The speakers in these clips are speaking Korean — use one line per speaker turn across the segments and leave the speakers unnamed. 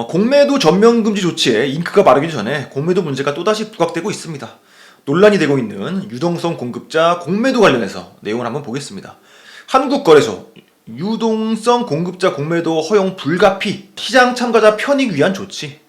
공매도 전면 금지 조치에 잉크가 마르기 전에 공매도 문제가 또다시 부각되고 있습니다. 논란이 되고 있는 유동성 공급자 공매도 관련해서 내용을 한번 보겠습니다. 한국거래소 유동성 공급자 공매도 허용 불가피 시장 참가자 편익 위한 조치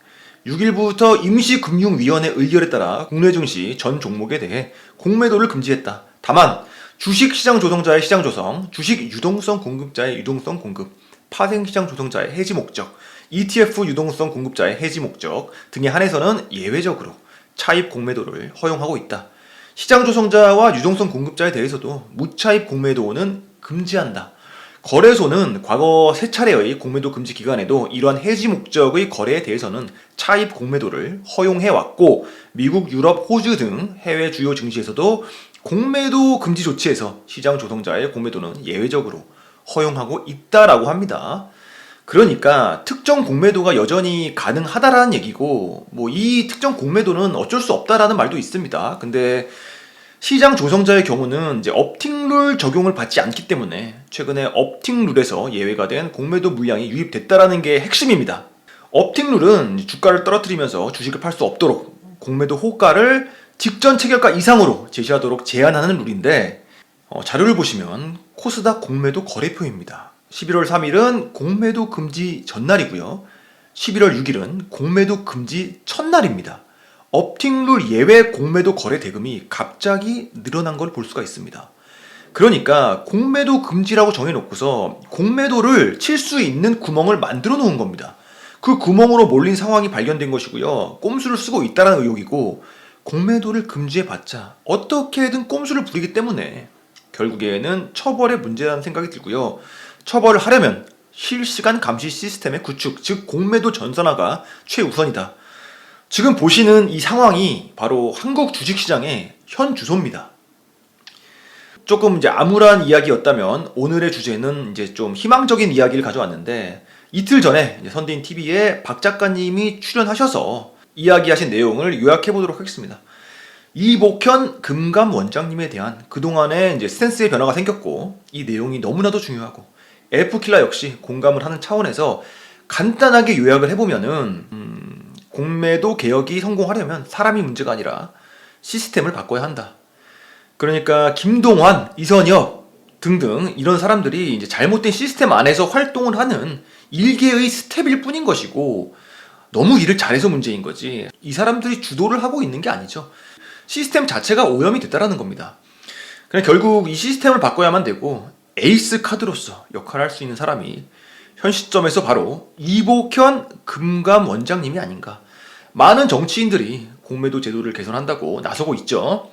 6일부터 임시금융위원회 의결에 따라 국내 증시 전 종목에 대해 공매도를 금지했다. 다만 주식시장 조성자의 시장 조성, 주식 유동성 공급자의 유동성 공급, 파생시장 조성자의 해지 목적, ETF 유동성 공급자의 해지 목적 등에 한해서는 예외적으로 차입 공매도를 허용하고 있다. 시장 조성자와 유동성 공급자에 대해서도 무차입 공매도는 금지한다. 거래소는 과거 3차례의 공매도 금지 기간에도 이러한 해지 목적의 거래에 대해서는 차입 공매도를 허용해왔고 미국, 유럽, 호주 등 해외 주요 증시에서도 공매도 금지 조치에서 시장 조성자의 공매도는 예외적으로 허용하고 있다라고 합니다. 그러니까 특정 공매도가 여전히 가능하다라는 얘기고 이 특정 공매도는 어쩔 수 없다라는 말도 있습니다. 근데 시장 조성자의 경우는 이제 업팅룰 적용을 받지 않기 때문에 최근에 업팅룰에서 예외가 된 공매도 물량이 유입됐다라는 게 핵심입니다. 업팅룰은 주가를 떨어뜨리면서 주식을 팔 수 없도록 공매도 호가를 직전 체결가 이상으로 제시하도록 제한하는 룰인데 자료를 보시면 코스닥 공매도 거래표입니다. 11월 3일은 공매도 금지 전날이고요. 11월 6일은 공매도 금지 첫날입니다. 업팅룰 예외 공매도 거래 대금이 갑자기 늘어난 걸 볼 수가 있습니다. 그러니까 공매도 금지라고 정해놓고서 공매도를 칠 수 있는 구멍을 만들어 놓은 겁니다. 그 구멍으로 몰린 상황이 발견된 것이고요. 꼼수를 쓰고 있다는 의혹이고 공매도를 금지해봤자 어떻게든 꼼수를 부리기 때문에 결국에는 처벌의 문제라는 생각이 들고요. 처벌을 하려면 실시간 감시 시스템의 구축, 즉 공매도 전산화가 최우선이다. 지금 보시는 이 상황이 바로 한국 주식시장의 현 주소입니다. 조금 이제 암울한 이야기였다면 오늘의 주제는 이제 좀 희망적인 이야기를 가져왔는데 이틀 전에 선대인 TV에 박 작가님이 출연하셔서 이야기하신 내용을 요약해 보도록 하겠습니다. 이복현 금감 원장님에 대한 그동안의 이제 스탠스의 변화가 생겼고 이 내용이 너무나도 중요하고 F킬라 역시 공감을 하는 차원에서 간단하게 요약을 해보면은 공매도 개혁이 성공하려면 사람이 문제가 아니라 시스템을 바꿔야 한다. 그러니까 김동환, 이선엽 등등 이런 사람들이 이제 잘못된 시스템 안에서 활동을 하는 일개의 스텝일 뿐인 것이고 너무 일을 잘해서 문제인 거지 이 사람들이 주도를 하고 있는 게 아니죠. 시스템 자체가 오염이 됐다라는 겁니다. 그냥 결국 이 시스템을 바꿔야만 되고 에이스 카드로서 역할을 할 수 있는 사람이 현 시점에서 바로 이복현 금감 원장님이 아닌가. 많은 정치인들이 공매도 제도를 개선한다고 나서고 있죠.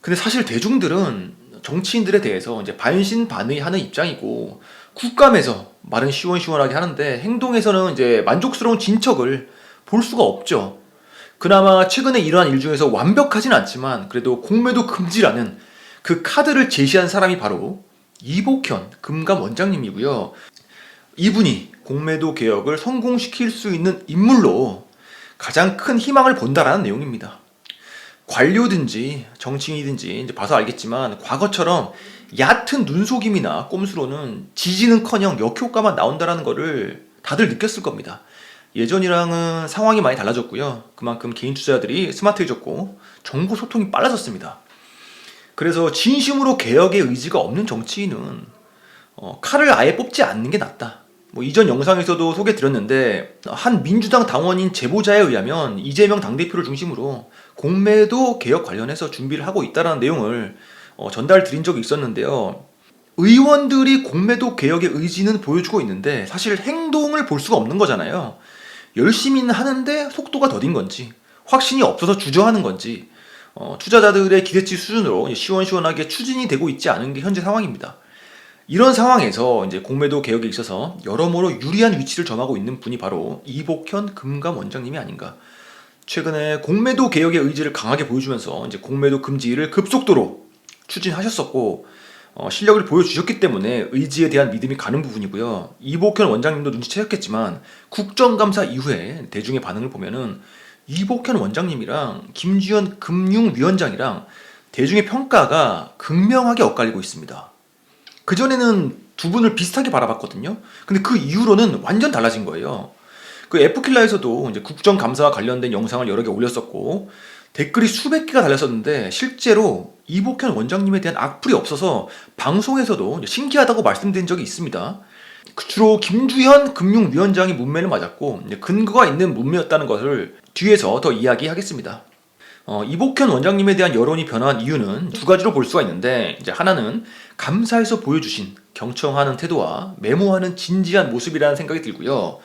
근데 사실 대중들은 정치인들에 대해서 이제 반신반의하는 입장이고 국감에서 말은 시원시원하게 하는데 행동에서는 이제 만족스러운 진척을 볼 수가 없죠. 그나마 최근에 일어난 일 중에서 완벽하진 않지만 그래도 공매도 금지라는 그 카드를 제시한 사람이 바로 이복현 금감 원장님이고요. 이분이 공매도 개혁을 성공시킬 수 있는 인물로 가장 큰 희망을 본다라는 내용입니다. 관료든지 정치인이든지 이제 봐서 알겠지만 과거처럼 얕은 눈속임이나 꼼수로는 지지는커녕 역효과만 나온다라는 거를 다들 느꼈을 겁니다. 예전이랑은 상황이 많이 달라졌고요. 그만큼 개인 투자자들이 스마트해졌고 정보 소통이 빨라졌습니다. 그래서 진심으로 개혁의 의지가 없는 정치인은 칼을 아예 뽑지 않는 게 낫다. 이전 영상에서도 소개드렸는데 한 민주당 당원인 제보자에 의하면 이재명 당대표를 중심으로 공매도 개혁 관련해서 준비를 하고 있다는 내용을 전달 드린 적이 있었는데요. 의원들이 공매도 개혁의 의지는 보여주고 있는데 사실 행동을 볼 수가 없는 거잖아요. 열심히는 하는데 속도가 더딘 건지 확신이 없어서 주저하는 건지 투자자들의 기대치 수준으로 시원시원하게 추진이 되고 있지 않은 게 현재 상황입니다. 이런 상황에서 이제 공매도 개혁에 있어서 여러모로 유리한 위치를 점하고 있는 분이 바로 이복현 금감 원장님이 아닌가. 최근에 공매도 개혁의 의지를 강하게 보여주면서 이제 공매도 금지를 급속도로 추진하셨었고 실력을 보여주셨기 때문에 의지에 대한 믿음이 가는 부분이고요. 이복현 원장님도 눈치채셨겠지만 국정감사 이후에 대중의 반응을 보면은 이복현 원장님이랑 김주현 금융위원장이랑 대중의 평가가 극명하게 엇갈리고 있습니다. 그전에는 두 분을 비슷하게 바라봤거든요. 근데 그 이후로는 완전 달라진 거예요. 그 F킬라에서도 이제 국정감사와 관련된 영상을 여러 개 올렸었고 댓글이 수백 개가 달렸었는데 실제로 이복현 원장님에 대한 악플이 없어서 방송에서도 신기하다고 말씀드린 적이 있습니다. 주로 김주현 금융위원장이 문매를 맞았고 근거가 있는 문매였다는 것을 뒤에서 더 이야기하겠습니다. 이복현 원장님에 대한 여론이 변화한 이유는 두 가지로 볼 수가 있는데 이제 하나는 감사에서 보여주신 경청하는 태도와 메모하는 진지한 모습이라는 생각이 들고요.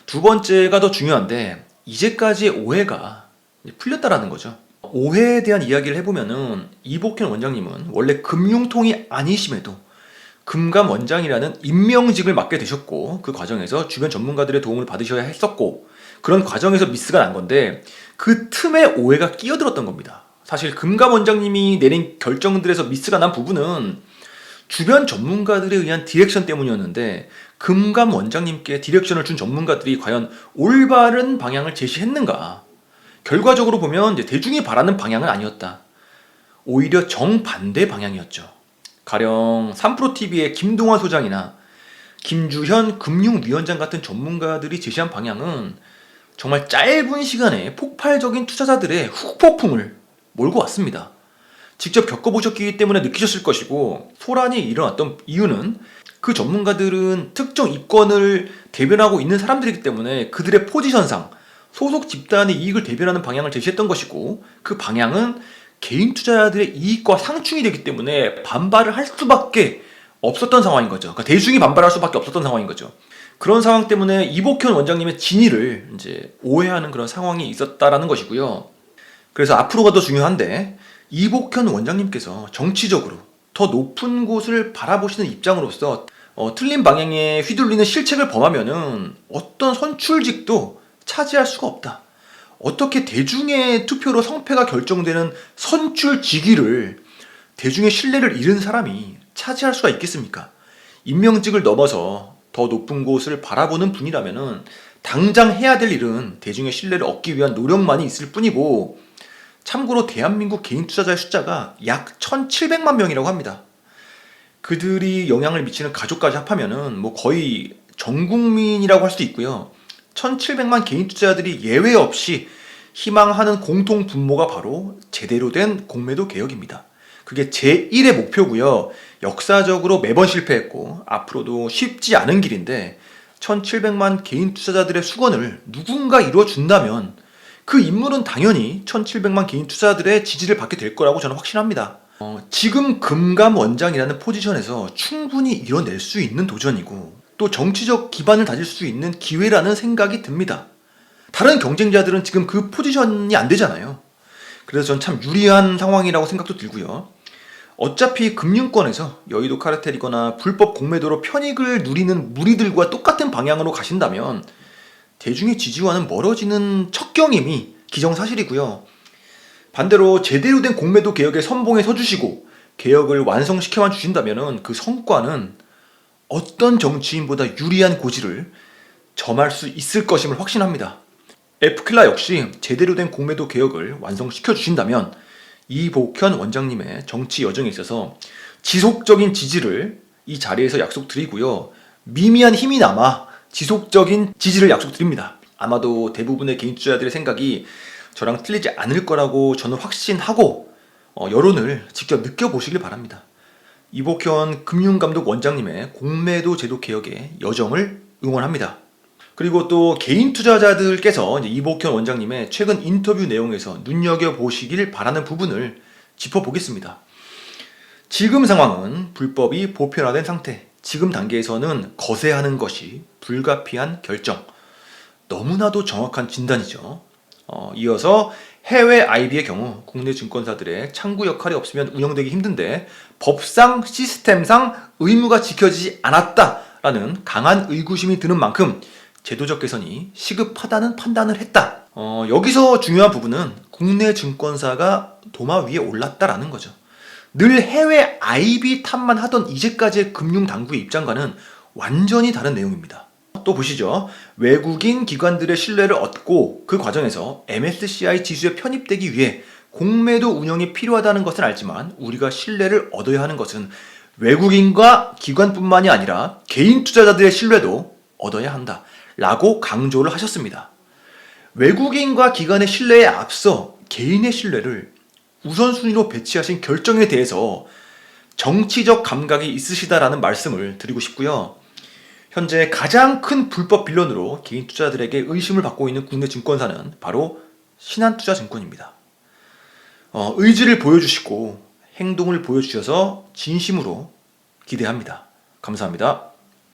두 번째가 더 중요한데 이제까지의 오해가 풀렸다라는 거죠. 오해에 대한 이야기를 해보면은 이복현 원장님은 원래 금융통이 아니심에도 금감원장이라는 임명직을 맡게 되셨고 그 과정에서 주변 전문가들의 도움을 받으셔야 했었고 그런 과정에서 미스가 난 건데 그 틈에 오해가 끼어들었던 겁니다. 사실 금감원장님이 내린 결정들에서 미스가 난 부분은 주변 전문가들에 의한 디렉션 때문이었는데 금감원장님께 디렉션을 준 전문가들이 과연 올바른 방향을 제시했는가? 결과적으로 보면 이제 대중이 바라는 방향은 아니었다. 오히려 정반대 방향이었죠. 가령 3프로TV의 김동완 소장이나 김주현 금융위원장 같은 전문가들이 제시한 방향은 정말 짧은 시간에 폭발적인 투자자들의 후폭풍을 몰고 왔습니다. 직접 겪어보셨기 때문에 느끼셨을 것이고 소란이 일어났던 이유는 그 전문가들은 특정 입건을 대변하고 있는 사람들이기 때문에 그들의 포지션상 소속 집단의 이익을 대변하는 방향을 제시했던 것이고 그 방향은 개인 투자자들의 이익과 상충이 되기 때문에 반발을 할 수밖에 없었던 상황인 거죠. 그러니까 대중이 반발할 수밖에 없었던 상황인 거죠. 그런 상황 때문에 이복현 원장님의 진위를 이제 오해하는 그런 상황이 있었다라는 것이고요. 그래서 앞으로가 더 중요한데 이복현 원장님께서 정치적으로 더 높은 곳을 바라보시는 입장으로서 틀린 방향에 휘둘리는 실책을 범하면은 어떤 선출직도 차지할 수가 없다. 어떻게 대중의 투표로 성패가 결정되는 선출직위를 대중의 신뢰를 잃은 사람이 차지할 수가 있겠습니까? 임명직을 넘어서 더 높은 곳을 바라보는 분이라면은 당장 해야 될 일은 대중의 신뢰를 얻기 위한 노력만이 있을 뿐이고 참고로 대한민국 개인 투자자의 숫자가 약 1,700만 명이라고 합니다. 그들이 영향을 미치는 가족까지 합하면은 뭐 거의 전 국민이라고 할 수도 있고요. 1,700만 개인 투자자들이 예외 없이 희망하는 공통 분모가 바로 제대로 된 공매도 개혁입니다. 그게 제1의 목표고요. 역사적으로 매번 실패했고 앞으로도 쉽지 않은 길인데 1,700만 개인 투자자들의 수건을 누군가 이루어준다면 그 인물은 당연히 1,700만 개인 투자자들의 지지를 받게 될 거라고 저는 확신합니다. 지금 금감원장이라는 포지션에서 충분히 이뤄낼 수 있는 도전이고 또 정치적 기반을 다질 수 있는 기회라는 생각이 듭니다. 다른 경쟁자들은 지금 그 포지션이 안 되잖아요. 그래서 전 참 유리한 상황이라고 생각도 들고요. 어차피 금융권에서 여의도 카르텔이거나 불법 공매도로 편익을 누리는 무리들과 똑같은 방향으로 가신다면 대중의 지지와는 멀어지는 척경임이 기정사실이고요. 반대로 제대로 된 공매도 개혁의 선봉에 서주시고 개혁을 완성시켜만 주신다면 그 성과는 어떤 정치인보다 유리한 고지를 점할 수 있을 것임을 확신합니다. F킬라 역시 제대로 된 공매도 개혁을 완성시켜 주신다면 이복현 원장님의 정치 여정에 있어서 지속적인 지지를 이 자리에서 약속드리고요. 미미한 힘이 남아 지속적인 지지를 약속드립니다. 아마도 대부분의 개인 투자자들의 생각이 저랑 틀리지 않을 거라고 저는 확신하고 여론을 직접 느껴보시길 바랍니다. 이복현 금융감독 원장님의 공매도 제도 개혁의 여정을 응원합니다. 그리고 또 개인 투자자들께서 이복현 원장님의 최근 인터뷰 내용에서 눈여겨보시길 바라는 부분을 짚어보겠습니다. 지금 상황은 불법이 보편화된 상태, 지금 단계에서는 거세하는 것이 불가피한 결정. 너무나도 정확한 진단이죠. 이어서 해외 IB의 경우 국내 증권사들의 창구 역할이 없으면 운영되기 힘든데 법상 시스템상 의무가 지켜지지 않았다라는 강한 의구심이 드는 만큼 제도적 개선이 시급하다는 판단을 했다. 여기서 중요한 부분은 국내 증권사가 도마 위에 올랐다라는 거죠. 늘 해외 IB 탓만 하던 이제까지의 금융당국의 입장과는 완전히 다른 내용입니다. 또 보시죠. 외국인 기관들의 신뢰를 얻고 그 과정에서 MSCI 지수에 편입되기 위해 공매도 운영이 필요하다는 것은 알지만 우리가 신뢰를 얻어야 하는 것은 외국인과 기관뿐만이 아니라 개인 투자자들의 신뢰도 얻어야 한다. 라고 강조를 하셨습니다. 외국인과 기관의 신뢰에 앞서 개인의 신뢰를 우선순위로 배치하신 결정에 대해서 정치적 감각이 있으시다라는 말씀을 드리고 싶고요. 현재 가장 큰 불법 빌런으로 개인 투자자들에게 의심을 받고 있는 국내 증권사는 바로 신한투자증권입니다. 의지를 보여주시고 행동을 보여주셔서 진심으로 기대합니다. 감사합니다.